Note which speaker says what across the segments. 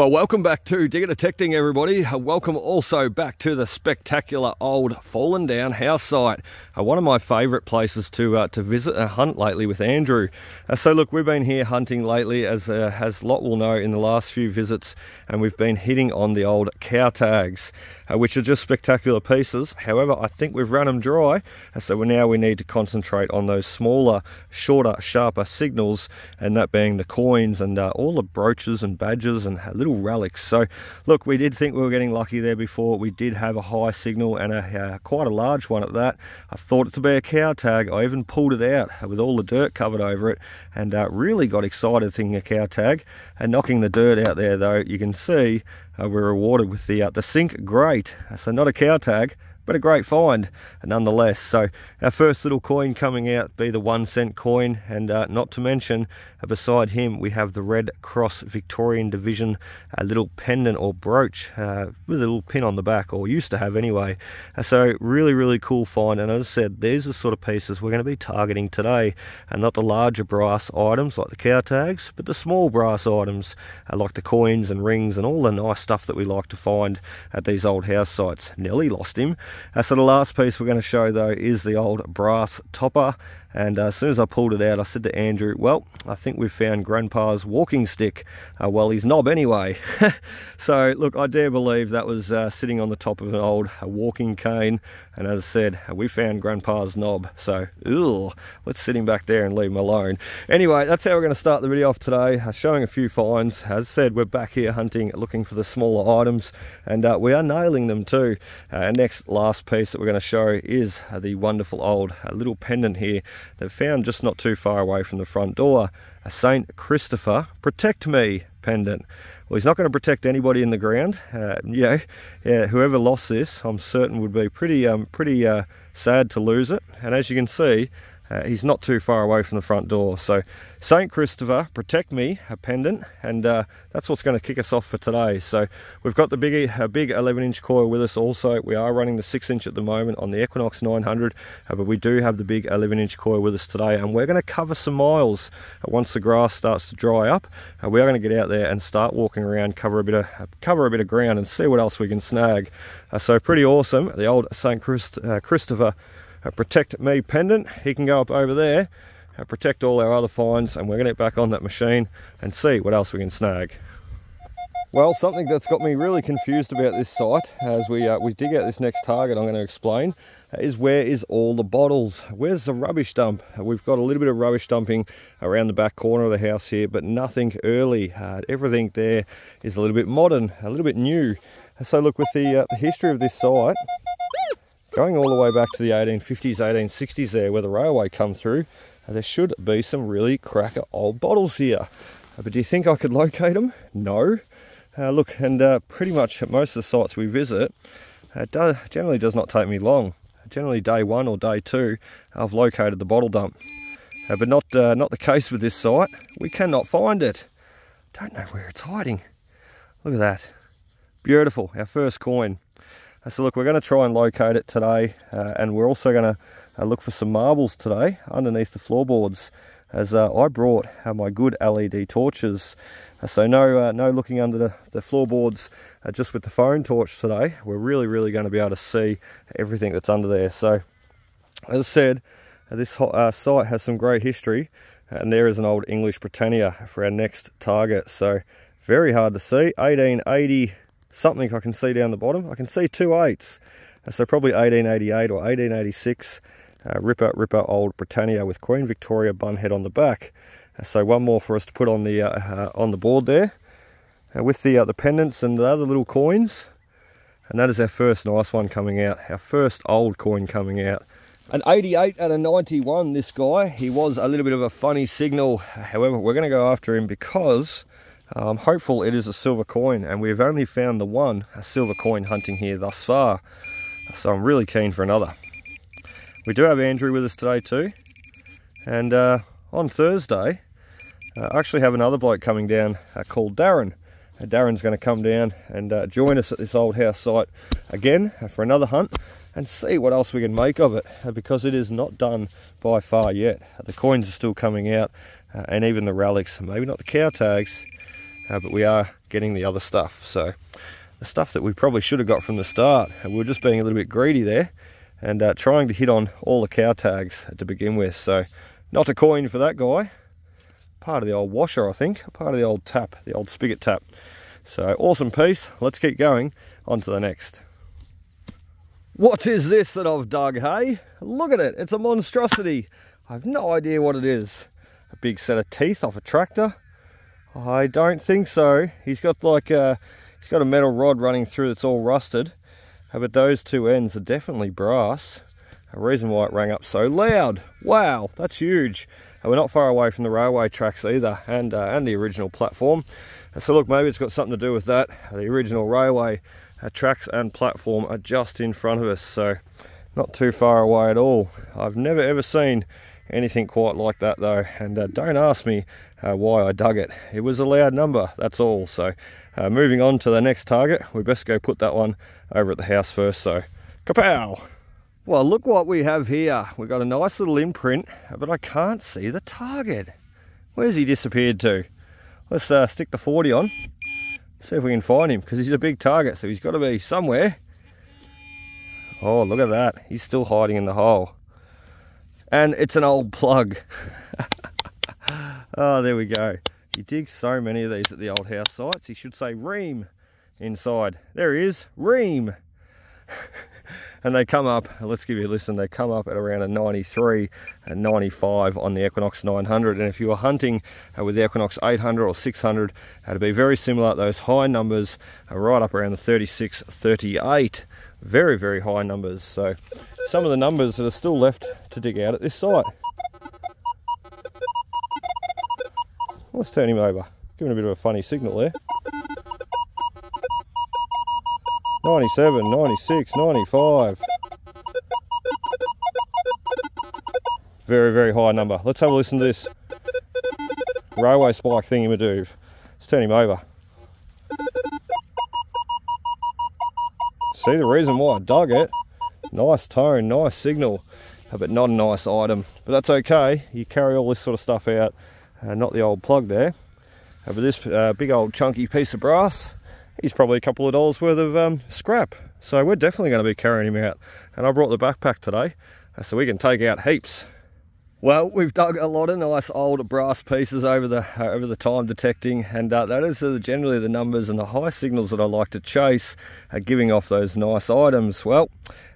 Speaker 1: Well, welcome back to Digger Detecting, everybody. Welcome also back to the spectacular old fallen down house site. One of my favourite places to visit and hunt lately with Andrew. So look, we've been here hunting lately, as Lot will know, in the last few visits, and we've been hitting on the old cow tags, which are just spectacular pieces. However, I think we've run them dry, so now we need to concentrate on those smaller, shorter, sharper signals, and that being the coins and all the brooches and badges and little relics. So look, we did think we were getting lucky there before. We did have a high signal and quite a large one at that. I thought it to be a cow tag. I even pulled it out with all the dirt covered over it, and really got excited thinking a cow tag. And knocking the dirt out there, though, you can see we're rewarded with the Sync Great. So not a cow tag, but a great find nonetheless. So our first little coin coming out be the 1 cent coin, and not to mention beside him we have the Red Cross Victorian Division, a little pendant or brooch with a little pin on the back, or used to have anyway. So really cool find, and as I said, these are the sort of pieces we're going to be targeting today, and not the larger brass items like the cow tags, but the small brass items like the coins and rings and all the nice stuff that we like to find at these old house sites. Nelly lost him. So the last piece we're going to show though is the old brass topper, and as soon as I pulled it out, I said to Andrew, well, I think we've found Grandpa's walking stick, well, his knob anyway. So look, I dare believe that was sitting on the top of an old walking cane, and as I said, we found Grandpa's knob. So let's sit him back there and leave him alone. Anyway, that's how we're going to start the video off today, showing a few finds. As I said, we're back here hunting, looking for the smaller items, and we are nailing them too. Next last piece that we're going to show is the wonderful old little pendant here they've found just not too far away from the front door, a St. Christopher Protect Me pendant. Well, he's not going to protect anybody in the ground. Whoever lost this, I'm certain, would be pretty sad to lose it. And as you can see, he's not too far away from the front door. So St. Christopher Protect Me, a pendant, and that's what's going to kick us off for today. So we've got the big 11-inch coil with us also. We are running the 6-inch at the moment on the Equinox-900, but we do have the big 11-inch coil with us today, and we're going to cover some miles. Once the grass starts to dry up, we are going to get out there and start walking around, cover a bit of ground, and see what else we can snag. So pretty awesome. The old St. Christopher Protect Me pendant. He can go up over there, protect all our other finds, and we're going to get back on that machine and see what else we can snag. Well, something that's got me really confused about this site, as we dig out this next target I'm going to explain, is where is all the bottles? Where's the rubbish dump? We've got a little bit of rubbish dumping around the back corner of the house here, but nothing early. Everything there is a little bit modern, a little bit new. So look, with the history of this site, going all the way back to the 1850s, 1860s there, where the railway come through, there should be some really cracker old bottles here. But do you think I could locate them? No. Look, and pretty much at most of the sites we visit, generally does not take me long. Generally day 1 or day 2, I've located the bottle dump. But not the case with this site. We cannot find it. Don't know where it's hiding. Look at that. Beautiful, our first coin. So look, we're going to try and locate it today, and we're also going to look for some marbles today underneath the floorboards, as I brought my good LED torches. So no looking under the floorboards just with the phone torch today. We're really going to be able to see everything that's under there. So as I said, this site has some great history, and there is an old English Britannia for our next target. So very hard to see. 1880 something I can see down the bottom. I can see 2 8s, so probably 1888 or 1886. Ripper old Britannia with Queen Victoria bun head on the back. So one more for us to put on the board there, with the pendants and the other little coins. And that is our first nice one coming out, our first old coin coming out. An 88 out of 91, this guy. He was a little bit of a funny signal. However, we're going to go after him because I'm hopeful it is a silver coin, and we've only found the one silver coin hunting here thus far, so I'm really keen for another. We do have Andrew with us today too, and on Thursday I actually have another bloke coming down called Darren. Darren's going to come down and join us at this old house site again for another hunt and see what else we can make of it, because it is not done by far yet. The coins are still coming out, and even the relics, maybe not the cow tags, but we are getting the other stuff. So the stuff that we probably should have got from the start, and we were just being a little bit greedy there and trying to hit on all the cow tags to begin with. So not a coin for that guy. Part of the old washer, I think, part of the old tap, the old spigot tap. So awesome piece. Let's keep going on to the next. What is this that I've dug, hey? Look at it, it's a monstrosity. I have no idea what it is. A big set of teeth off a tractor? I don't think so. He's got like he's got a metal rod running through that's all rusted, but those two ends are definitely brass. A reason why it rang up so loud. Wow, that's huge. We're not far away from the railway tracks either, and the original platform. So look, maybe it's got something to do with that. The original railway tracks and platform are just in front of us, so not too far away at all. I've never ever seen anything quite like that though, and don't ask me why I dug it. It was a loud number, that's all. So moving on to the next target, we best go put that one over at the house first. So kapow! Well, look what we have here. We've got a nice little imprint, but I can't see the target. Where's he disappeared to? Let's stick the 40 on, see if we can find him, because he's a big target, so he's got to be somewhere. Oh, look at that. He's still hiding in the hole. And it's an old plug. Oh, there we go. He digs so many of these at the old house sites. He should say ream inside. There he is, ream. And they come up, let's give you a listen, they come up at around a 93 and 95 on the Equinox-900. And if you were hunting with the Equinox-800 or 600, it'd be very similar. Those high numbers are right up around the 36, 38. Very, very high numbers. So some of the numbers that are still left to dig out at this site. Let's turn him over. Giving a bit of a funny signal there. 97, 96, 95. Very, very high number. Let's have a listen to this. Railway spike thingy-madoove. Let's turn him over. See the reason why I dug it? Nice tone, nice signal, but not a nice item. But that's okay. You carry all this sort of stuff out. Not the old plug there. But this big old chunky piece of brass, he's probably a couple of dollars worth of scrap. So we're definitely going to be carrying him out. And I brought the backpack today, so we can take out heaps. Well, we've dug a lot of nice old brass pieces over the time detecting, and that is generally the numbers and the high signals that I like to chase, giving off those nice items. Well,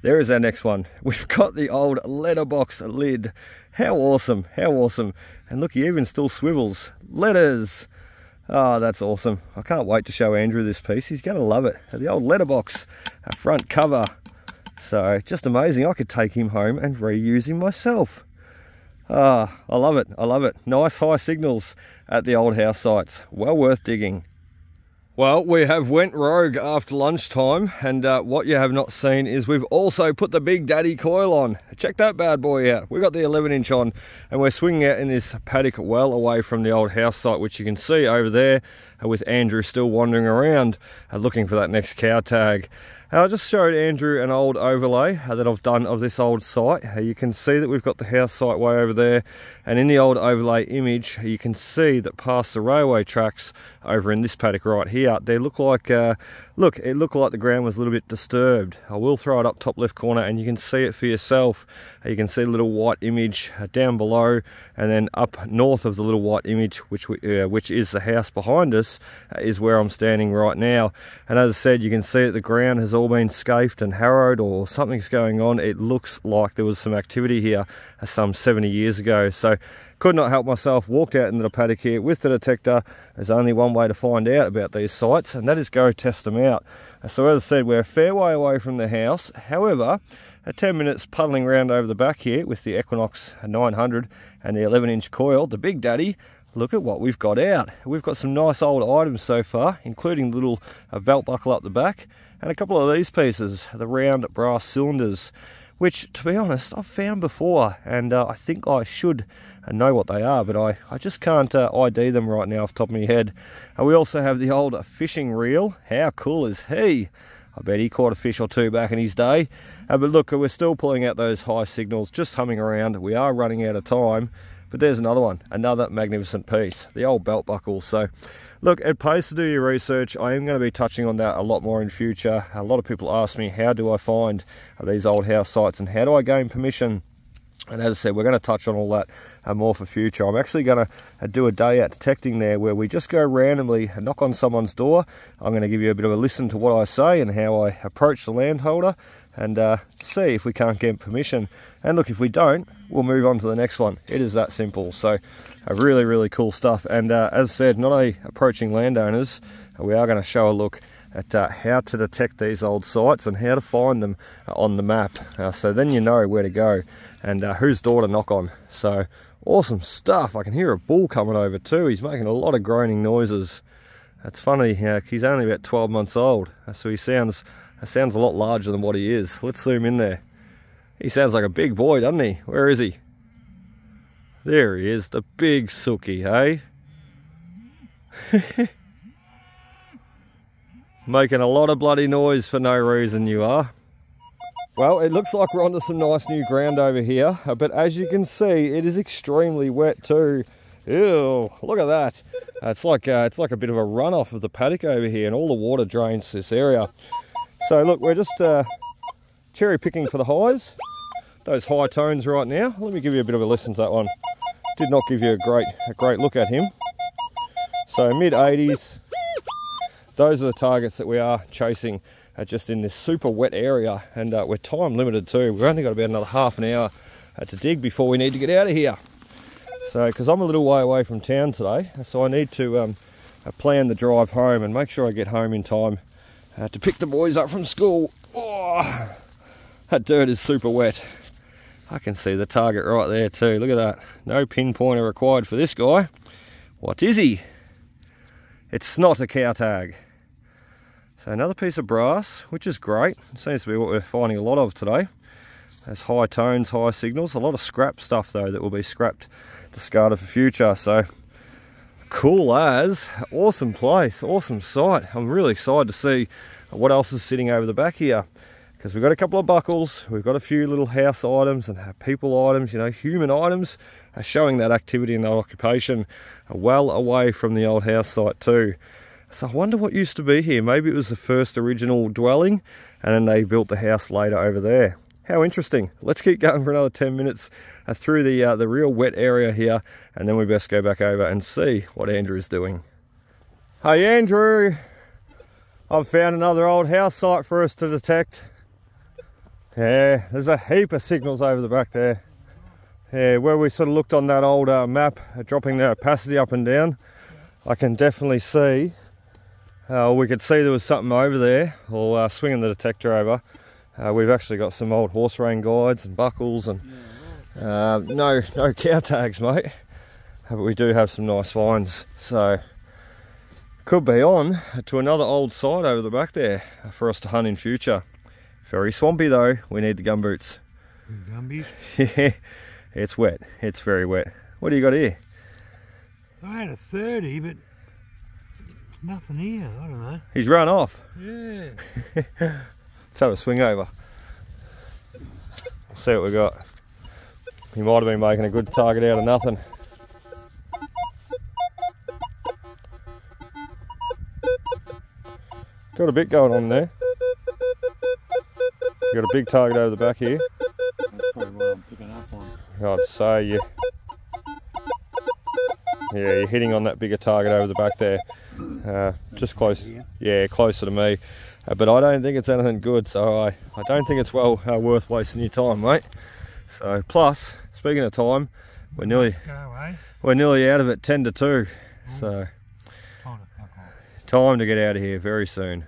Speaker 1: there is our next one. We've got the old letterbox lid. How awesome, how awesome. And look, he even still swivels. Letters. Oh, that's awesome. I can't wait to show Andrew this piece. He's going to love it. The old letterbox front cover. So just amazing. I could take him home and reuse him myself. Ah, I love it. I love it. Nice high signals at the old house sites. Well worth digging. Well, we have went rogue after lunchtime, and what you have not seen is we've also put the Big Daddy coil on. Check that bad boy out. We've got the 11-inch on, and we're swinging out in this paddock well away from the old house site, which you can see over there with Andrew still wandering around looking for that next cow tag. I just showed Andrew an old overlay that I've done of this old site. You can see that we've got the house site way over there, and in the old overlay image you can see that past the railway tracks over in this paddock right here, they look like look, it looked like the ground was a little bit disturbed. I will throw it up top left corner and you can see it for yourself. You can see the little white image down below, and then up north of the little white image, which is the house behind us, is where I'm standing right now. And as I said, you can see that the ground has all been scaped and harrowed, or something's going on. It looks like there was some activity here some 70 years ago. So could not help myself, walked out into the paddock here with the detector. There's only one way to find out about these sites, and that is go test them out. So as I said, we're a fair way away from the house. However, 10 minutes puddling around over the back here with the Equinox-900 and the 11-inch coil, the Big Daddy. Look at what we've got out. We've got some nice old items so far, including the little belt buckle up the back, and a couple of these pieces, the round brass cylinders, which, to be honest, I've found before, and I think I should know what they are, but I just can't ID them right now off the top of my head. We also have the old fishing reel. How cool is he? I bet he caught a fish or two back in his day. But look, we're still pulling out those high signals, just humming around. We are running out of time, But there's another one, another magnificent piece, the old belt buckle. So look, it pays to do your research. I am going to be touching on that a lot more in future. A lot of people ask me, how do I find these old house sites and how do I gain permission? And as I said, we're going to touch on all that more for future. I'm actually going to do a day out detecting there where we just go randomly and knock on someone's door. I'm going to give you a bit of a listen to what I say and how I approach the landholder and see if we can't get permission. And look, if we don't, we'll move on to the next one. It is that simple. So really, really cool stuff. And as I said, not only approaching landowners, we are going to show a look at how to detect these old sites and how to find them on the map. So then you know where to go and whose door to knock on. So awesome stuff. I can hear a bull coming over too. He's making a lot of groaning noises. That's funny, he's only about 12 months old, so he sounds a lot larger than what he is. Let's zoom in there. He sounds like a big boy, doesn't he? Where is he? There he is, the big sookie, hey? Making a lot of bloody noise for no reason, you are. Well, it looks like we're onto some nice new ground over here, but as you can see, it is extremely wet too. Ew, look at that. It's like a bit of a runoff of the paddock over here, and all the water drains this area. So look, we're just cherry picking for the highs, those high tones right now. Let me give you a bit of a listen to that one. Did not give you a great look at him. So mid 80s. Those are the targets that we are chasing just in this super wet area, and we're time limited too. We've only got about another half an hour to dig before we need to get out of here. So, because I'm a little way away from town today, so I need to plan the drive home and make sure I get home in time to pick the boys up from school. Oh, that dirt is super wet. I can see the target right there too. Look at that. No pinpointer required for this guy. What is he? It's not a cow tag. So another piece of brass, which is great. It seems to be what we're finding a lot of today. There's high tones, high signals. A lot of scrap stuff though that will be scrapped, discarded for future. So cool as. Awesome place, awesome site. I'm really excited to see what else is sitting over the back here. Because we've got a couple of buckles, we've got a few little house items and people items, you know, human items, showing that activity and that occupation well away from the old house site too. So I wonder what used to be here. Maybe it was the first original dwelling and then they built the house later over there. How interesting. Let's keep going for another 10 minutes through the real wet area here, and then we best go back over and see what Andrew's doing. Hey Andrew, I've found another old house site for us to detect. Yeah, there's a heap of signals over the back there. Yeah, where we sort of looked on that old map, dropping the opacity up and down, I can definitely see, we could see there was something over there, or swinging the detector over. We've actually got some old horse rein guides and buckles and no cow tags, mate. But we do have some nice finds, so could be on to another old site over the back there for us to hunt in future. Very swampy though, we need the gumboots.
Speaker 2: Gumbies?
Speaker 1: Yeah, it's wet, it's very wet. What do you got here?
Speaker 2: I had a 30, but nothing here, I don't know.
Speaker 1: He's run off.
Speaker 2: Yeah.
Speaker 1: Let's have a swing over. We'll see what we got. He might have been making a good target out of nothing. Got a bit going on there. You got a big target over the back here.
Speaker 2: That's probably what I'm picking up on.
Speaker 1: I'd say you're hitting on that bigger target over the back there. Just close, yeah, closer to me. But I don't think it's anything good, so I don't think it's worth wasting your time, mate. So plus, speaking of time, we're nearly out of it, 10 to 2. So time to get out of here very soon.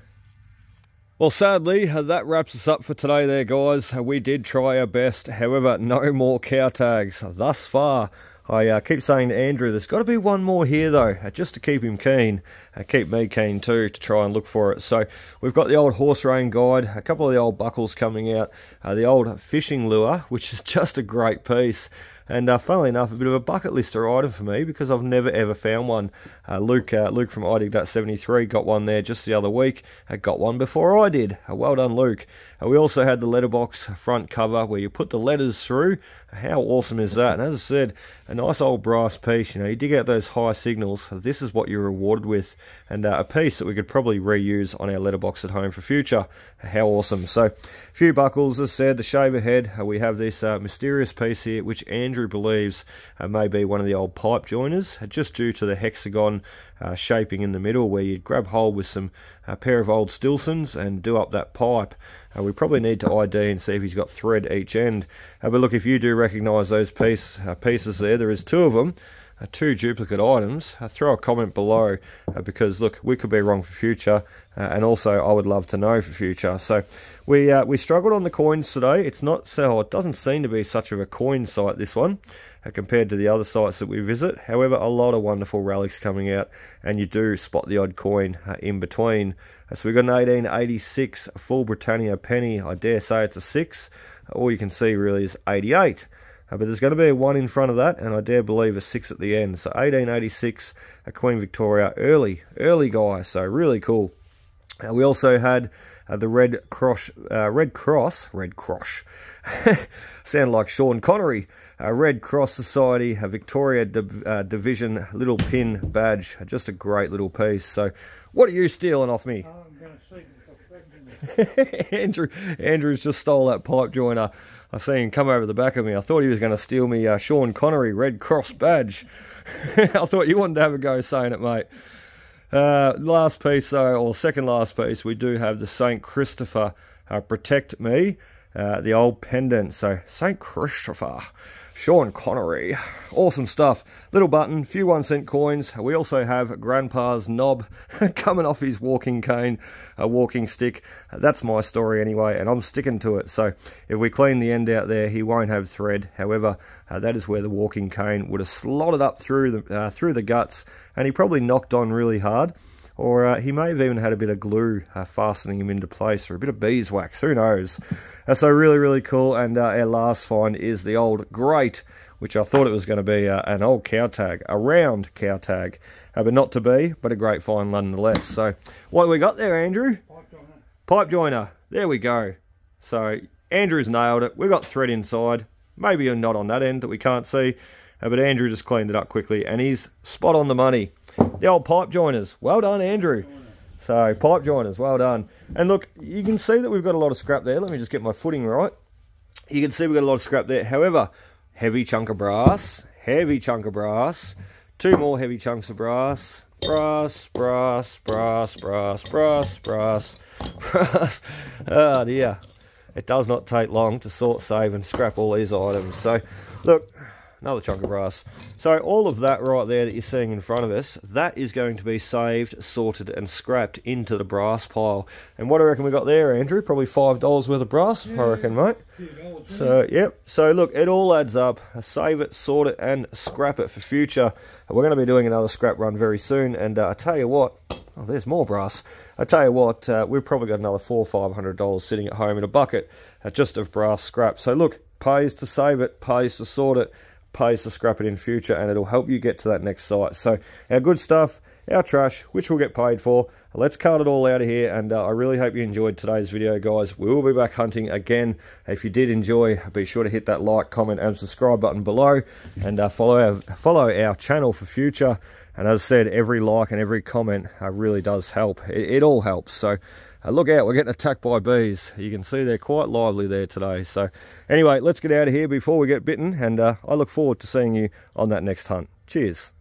Speaker 1: Well, sadly, that wraps us up for today there, guys. We did try our best, however, no more cow tags thus far. I keep saying to Andrew, there's got to be one more here though, just to keep him keen, keep me keen too, to try and look for it. So we've got the old horse rein guide, a couple of the old buckles coming out, the old fishing lure, which is just a great piece. And funnily enough, a bit of a bucket lister item for me because I've never ever found one. Luke from iDig.73 got one there just the other week. Got one before I did. Well done, Luke. We also had the letterbox front cover where you put the letters through How awesome is that? And as I said, a nice old brass piece. You know, you dig out those high signals, this is what you're rewarded with, and a piece that we could probably reuse on our letterbox at home for future. How awesome. So, a few buckles, as I said, the shaver head. We have this mysterious piece here, which Andrew believes may be one of the old pipe joiners, just due to the hexagon shaping in the middle, where you'd grab hold with some pair of old Stilsons and do up that pipe. We probably need to ID and see if he's got thread each end. But look, if you do recognise those pieces there is two of them, two duplicate items. Throw a comment below, because look, we could be wrong for future, and also I would love to know for future. So we struggled on the coins today. It doesn't seem to be such of a coin site, this one, compared to the other sites that we visit. However, a lot of wonderful relics coming out, and you do spot the odd coin in between. So we've got an 1886 full Britannia penny. I dare say it's a 6. All you can see really is 88. But there's going to be a 1 in front of that, and I dare believe a 6 at the end. So 1886, a Queen Victoria, early guy, so really cool. We also had the Red Cross, sound like Sean Connery, Red Cross Society, a Victoria Division little pin badge, just a great little piece. So what are you stealing off me?
Speaker 2: Oh, I'm going to see
Speaker 1: Andrew's just stole that pipe joiner. I seen him come over the back of me. I thought he was going to steal me Sean Connery Red Cross badge. I thought you wanted to have a go saying it, mate. Last piece though, or second last piece, we do have the St. Christopher Protect Me, the old pendant. So St. Christopher, Sean Connery, awesome stuff. Little button, few 1-cent coins. We also have Grandpa's knob coming off his walking cane, a walking stick. That's my story anyway, and I'm sticking to it. So if we clean the end out there, he won't have thread. However, that is where the walking cane would have slotted up through the guts, and he probably knocked on really hard. Or he may have even had a bit of glue fastening him into place, or a bit of beeswax, who knows. So really cool. And our last find is the old grate, which I thought it was going to be an old cow tag, a round cow tag, but not to be, but a great find nonetheless. So what do we got there, Andrew?
Speaker 2: Pipe joiner.
Speaker 1: Pipe joiner, there we go. So Andrew's nailed it. We've got thread inside, maybe not on that end that we can't see, but Andrew just cleaned it up quickly, and he's spot on the money. The old pipe joiners. Well done, Andrew. So, pipe joiners, well done. And look, you can see that we've got a lot of scrap there. Let me just get my footing right. You can see we've got a lot of scrap there. However, heavy chunk of brass, heavy chunk of brass, 2 more heavy chunks of brass, brass. Oh dear. It does not take long to sort, save and scrap all these items. So, look, another chunk of brass. So all of that right there that you're seeing in front of us, that is going to be saved, sorted and scrapped into the brass pile. And what do I reckon we got there, Andrew? Probably $5 worth of brass, I reckon, mate. So, yep. So look, it all adds up. Save it, sort it and scrap it for future. We're going to be doing another scrap run very soon. And I tell you what, oh, there's more brass. I tell you what, we've probably got another $400 or $500 sitting at home in a bucket just of brass scrap. So look, pays to save it, pays to sort it, pays to scrap it in future, and it'll help you get to that next site. So our good stuff, our trash, which we'll get paid for. Let's cut it all out of here, and I really hope you enjoyed today's video, guys. We will be back hunting again. If you did enjoy, be sure to hit that like, comment and subscribe button below, and follow our channel for future. And as I said, every like and every comment really does help. It all helps. So look out, we're getting attacked by bees. You can see they're quite lively there today. So anyway, let's get out of here before we get bitten, and I look forward to seeing you on that next hunt. Cheers.